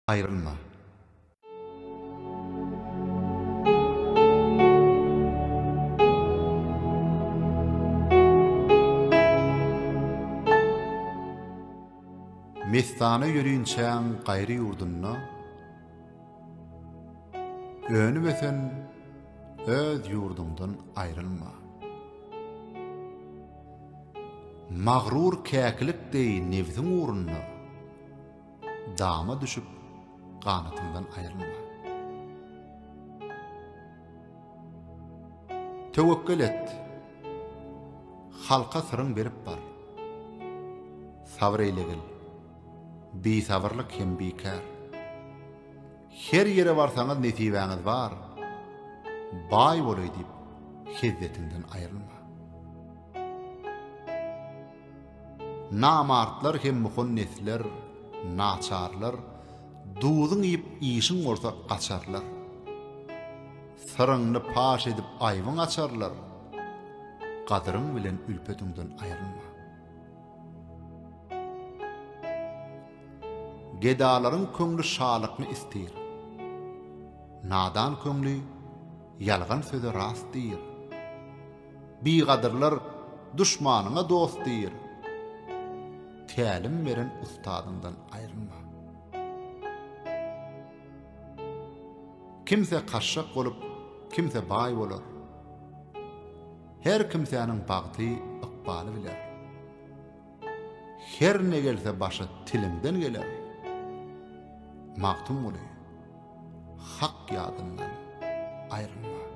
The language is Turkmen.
Ayrılma. Mestana yürüyünçäň gaýry ýurduna öňü besen öz ýurdundan aýrylma. Magrur käkilik deý nefsiň uğruna dama düşüp ganatyndan aýrylma. Tewekkül et. Halka syryň berip bar. Sabr eýlegil. Bisabrlyk hem bikar. Her yere barsaňyz nesibeňiz bar. Bay boly diýip hizzetinden aýrylma. Namartlar hem muhonnesler, naçarlar, duýuň ýyp işiň bolsa açarlar. Syryňny paş edip aýbyň açarlar. Gadyryň bilen ülpetiňden aýrylma. Gedalaryň köňli şalykny istir. Nadan köňli yalgan söze rast diýir. Bigadyrlar düşmanyňa dost diýir. Tälim beren ustadyndan aýrylma. Kimse kaşşak bolup, kimse bay bolar. Her kimsenin bagty, ykbaly biler. Her ne gelse başa tilimden geler. Magtum boly. Hak ýadyndan aýrylma.